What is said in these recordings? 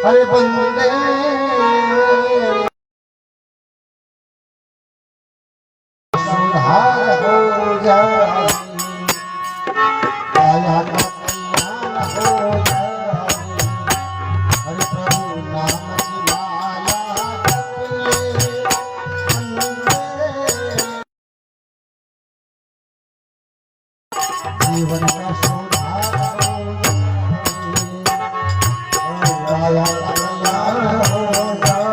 अरे बंदे सुधार हो जाए, काया का कल्याण हो जाए। हरे प्रभु नाम की माला जपिए, जीवन का सुधार हो जाए, काया का कल्याण हो जाए।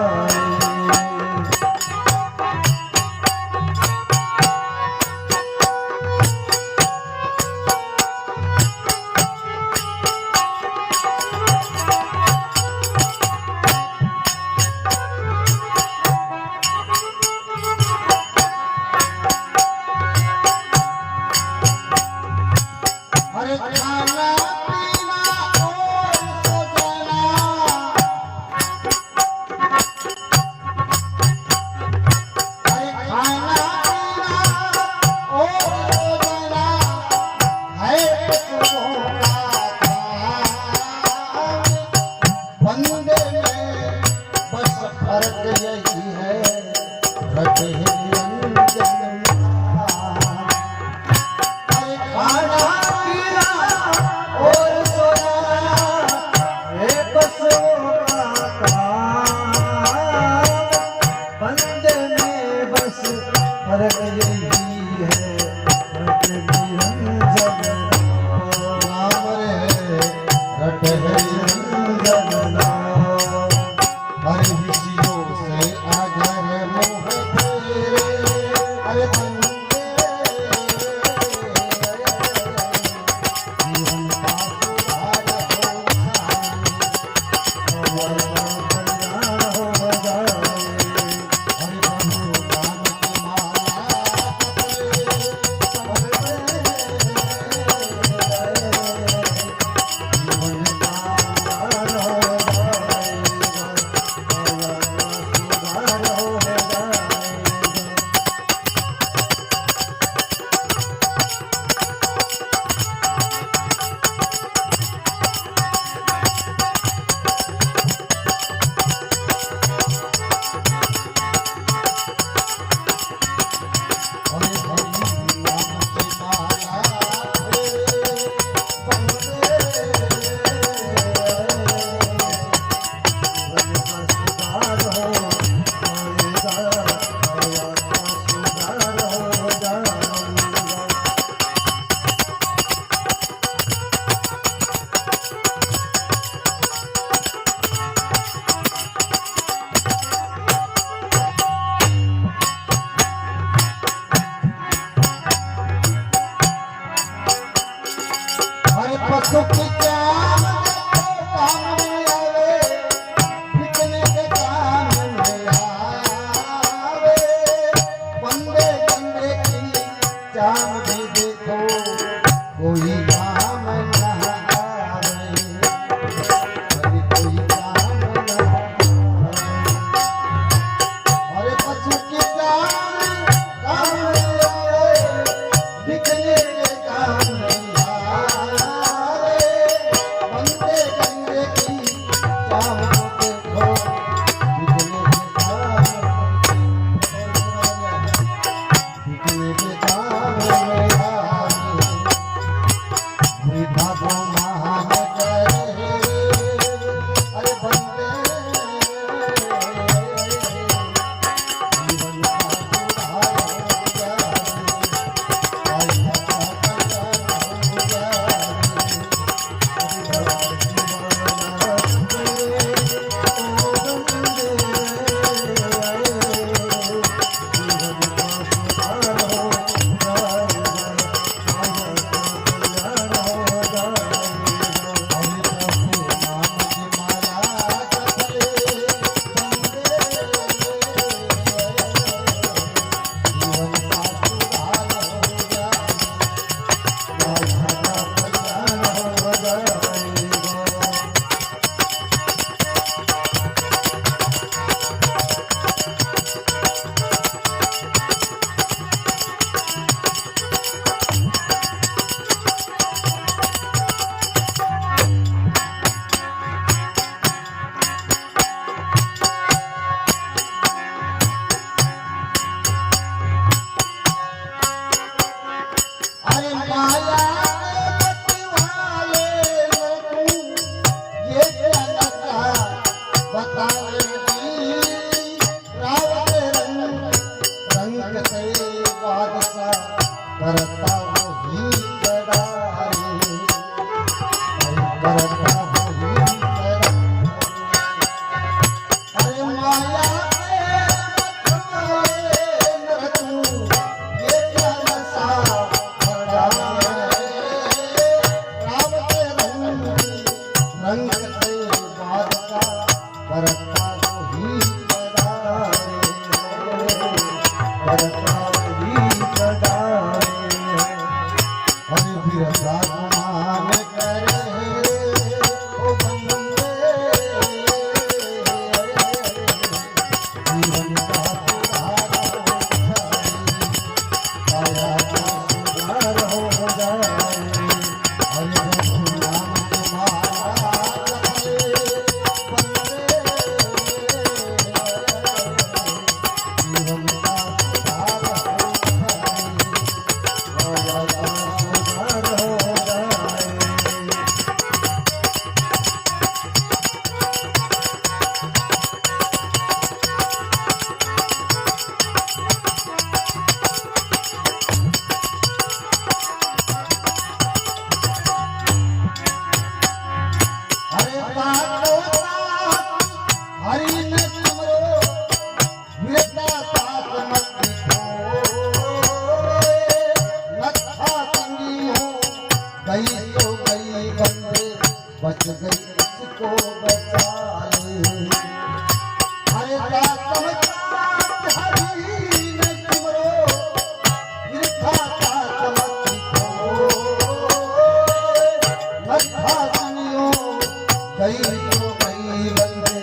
अरे खाना पीना और सजना, अरे खाना पीना और सजना है तुमों का काम। बंदे में बस फर्क यही है, रटे निरंजन नाम। अरे खाना पीना और सोना है बसों का काम। बंदे में बस फर्क यही है, रट निरंजन नाम रे, रट निरंजन नाम। हर विषयों से अगर मोह तेरे, अरे बंदे जीवन का सुधार हो जाए, कल्याण हो जाए। हरि प्रभु नाम की माला जपिए, जीवन का सुधार हो जाए, सुधार हो जाए। हरि हरि नाम की माला जपिए, बंदे जीवन का सुधार हो जाएगा, काया का सुधार हो जाएगा। हरे पशु की जान देखो काम में आवे, बिकने के काम में आवे। बंदे बंदे की जान भी देखो, कोई काम न आवे, हरे कोई काम न आवे। हरे पशु की जान काम में आवे, बिकने के काम में आवे। बंदे बंदे की जान देखो, बिकने के काम, बिकने के काम में आवे। करता हूँ अरे माया के मत तू ये क्या नशा भरा राम के रंग से बात का करता वही करारे करता वही करारे हरि बिरसा मान करे ओ बंदे जीवन का सुधार हो जाए काया का सुधार हो जाए हरि जीवन का सुधार हो जाए अरे सातो साथ हरि ने तुमरो विरता साथ मत खोए नथा चंगी हो गई तो गई बंदे बच गई इसको बचा ले अरे सातो साथ हरि ने तुमरो विरता साथ मत खोए नथा चंगी हो गई तो गई बंदे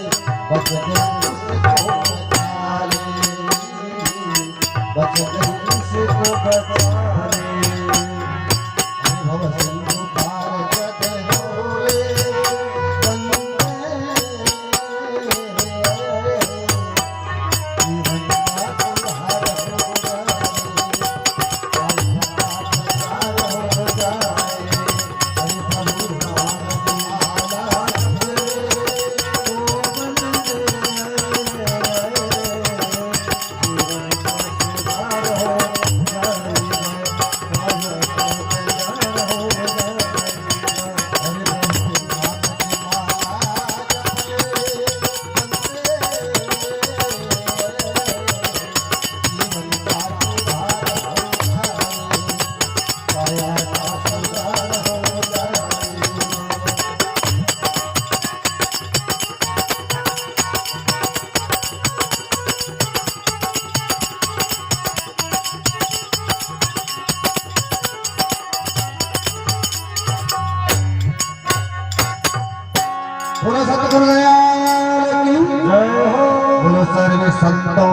बच गई इसको बचा ले बच गई इसको बचा ले भव सिंधु पार जग होए बंदे जीवन का सुधार हो जाए काया का सुधार हो जाए हरि प्रभु नाम बोलो सतगुरु दयाल की जय हो बोलो सर्व संतों